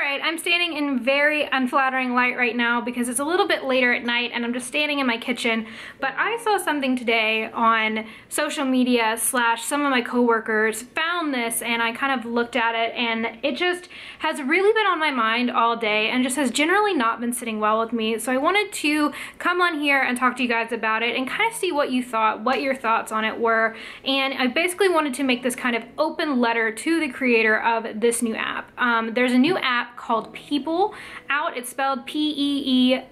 Alright, I'm standing in very unflattering light right now because it's a little bit later at night and I'm just standing in my kitchen, but I saw something today on social media / some of my coworkers found this and I kind of looked at it and it just has really been on my mind all day and just has generally not been sitting well with me. So I wanted to come on here and talk to you guys about it and kind of see what you thought, what your thoughts on it were. And I basically wanted to make this kind of open letter to the creator of this new app. There's a new app called Peeple out. It's spelled Peeple.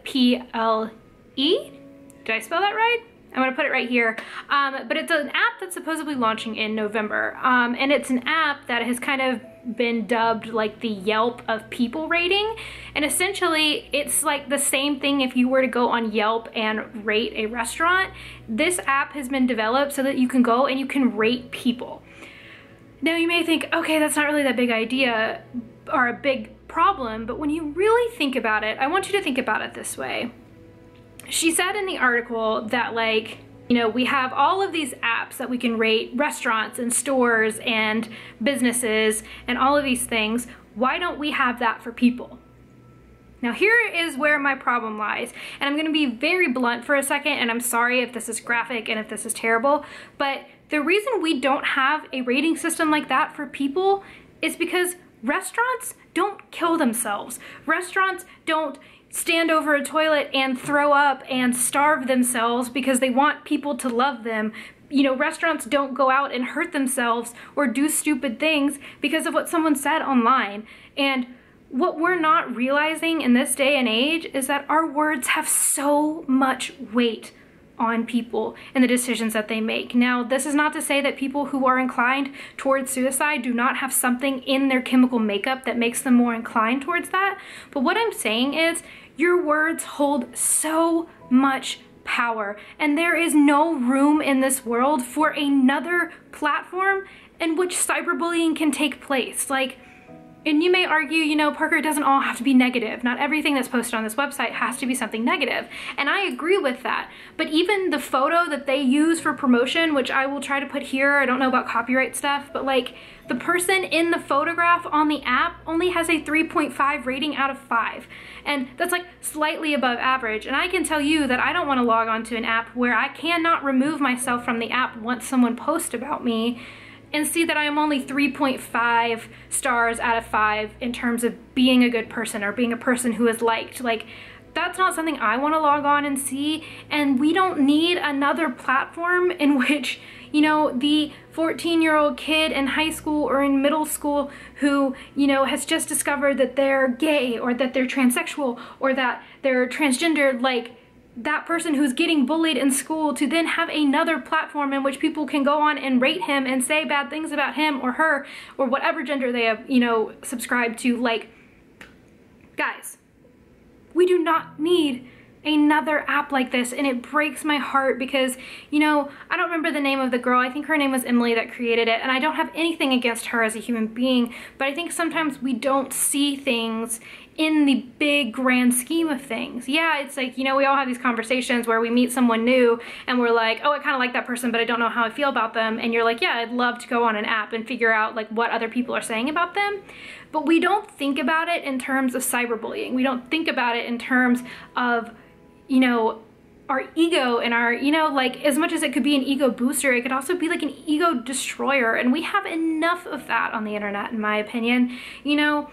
Did I spell that right? I'm gonna put it right here. But it's an app that's supposedly launching in November. And it's an app that has kind of been dubbed like the Yelp of people rating. And essentially it's like the same thing if you were to go on Yelp and rate a restaurant. This app has been developed so that you can go and you can rate people. Now you may think, okay, that's not really that big idea or a big problem, but when you really think about it, I want you to think about it this way. She said in the article that, like, you know, we have all of these apps that we can rate restaurants and stores and businesses and all of these things. Why don't we have that for people? Now here is where my problem lies, and I'm gonna be very blunt for a second, and I'm sorry if this is graphic and if this is terrible, but the reason we don't have a rating system like that for people is because restaurants don't kill themselves. Restaurants don't stand over a toilet and throw up and starve themselves because they want people to love them. You know, restaurants don't go out and hurt themselves or do stupid things because of what someone said online. And what we're not realizing in this day and age is that our words have so much weight on people and the decisions that they make. Now, this is not to say that people who are inclined towards suicide do not have something in their chemical makeup that makes them more inclined towards that. But what I'm saying is your words hold so much power, and there is no room in this world for another platform in which cyberbullying can take place. Like, and you may argue, you know, Parker, it doesn't all have to be negative. Not everything that's posted on this website has to be something negative. And I agree with that. But even the photo that they use for promotion, which I will try to put here, I don't know about copyright stuff, but like the person in the photograph on the app only has a 3.5 rating out of 5. And that's like slightly above average. And I can tell you that I don't want to log on to an app where I cannot remove myself from the app once someone posts about me and see that I am only 3.5 stars out of 5 in terms of being a good person or being a person who is liked. Like, that's not something I want to log on and see, and we don't need another platform in which, you know, the 14-year-old kid in high school or in middle school who, you know, has just discovered that they're gay or that they're transsexual or that they're transgender, like, that person who's getting bullied in school to then have another platform in which people can go on and rate him and say bad things about him or her or whatever gender they have, you know, subscribed to. Like, guys, we do not need another app like this, and it breaks my heart because, you know, I don't remember the name of the girl. I think her name was Emily that created it, and I don't have anything against her as a human being, but I think sometimes we don't see things in the big grand scheme of things. Yeah, it's like, you know, we all have these conversations where we meet someone new and we're like, oh, I kind of like that person, but I don't know how I feel about them. And you're like, yeah, I'd love to go on an app and figure out like what other people are saying about them. But we don't think about it in terms of cyberbullying. We don't think about it in terms of, you know, our ego and our, you know, like, as much as it could be an ego booster, it could also be like an ego destroyer. And we have enough of that on the internet, in my opinion, you know.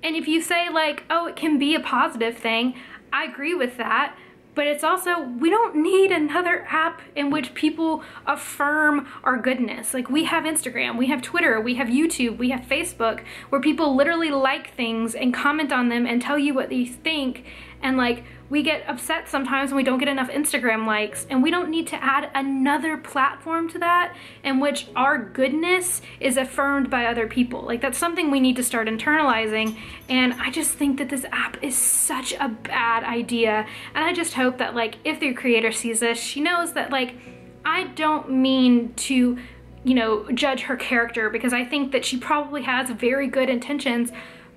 And if you say like, oh, it can be a positive thing, I agree with that. But it's also, we don't need another app in which people affirm our goodness. Like, we have Instagram, we have Twitter, we have YouTube, we have Facebook, where people literally like things and comment on them and tell you what they think. And like, we get upset sometimes when we don't get enough Instagram likes, and we don't need to add another platform to that in which our goodness is affirmed by other people. Like, that's something we need to start internalizing, and I just think that this app is such a bad idea. And I just hope that, like, if the creator sees this, she knows that, like, I don't mean to, you know, judge her character, because I think that she probably has very good intentions,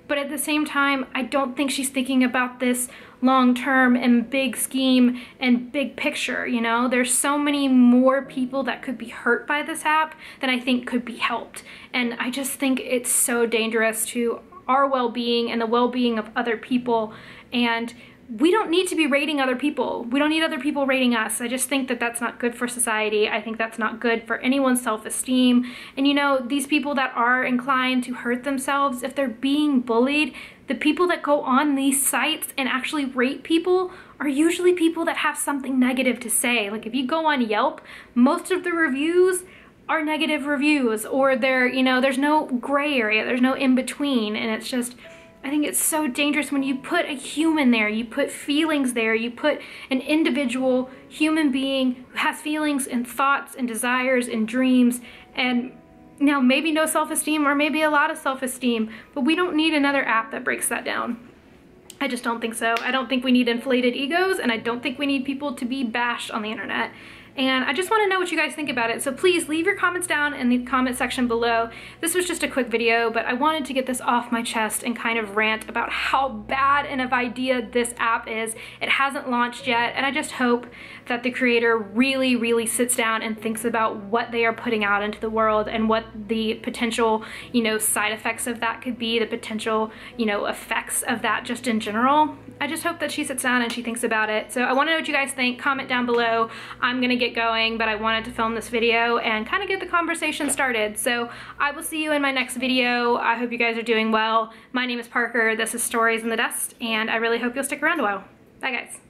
but at the same time, I don't think she's thinking about this long-term and big scheme and big picture, you know? There's so many more people that could be hurt by this app than I think could be helped. And I just think it's so dangerous to our well-being and the well-being of other people. And we don't need to be rating other people. We don't need other people rating us. I just think that that's not good for society. I think that's not good for anyone's self-esteem. And you know, these people that are inclined to hurt themselves, if they're being bullied, the people that go on these sites and actually rate people are usually people that have something negative to say. Like if you go on Yelp, most of the reviews are negative reviews, or they're, you know, there's no gray area, there's no in between. And it's just, I think it's so dangerous when you put a human there, you put feelings there, you put an individual human being who has feelings and thoughts and desires and dreams, and now maybe no self-esteem or maybe a lot of self-esteem, but we don't need another app that breaks that down. I just don't think so. I don't think we need inflated egos, and I don't think we need people to be bashed on the internet. And I just want to know what you guys think about it. So please leave your comments down in the comment section below. This was just a quick video, but I wanted to get this off my chest and kind of rant about how bad of an idea this app is. It hasn't launched yet, and I just hope that the creator really, really sits down and thinks about what they are putting out into the world and what the potential, you know, side effects of that could be, the potential, you know, effects of that just in general. I just hope that she sits down and she thinks about it. So I want to know what you guys think. Comment down below. I'm gonna get going, but I wanted to film this video and kind of get the conversation started. So I will see you in my next video. I hope you guys are doing well. My name is Parker. This is Stories in the Dust, and I really hope you'll stick around a while. Bye guys.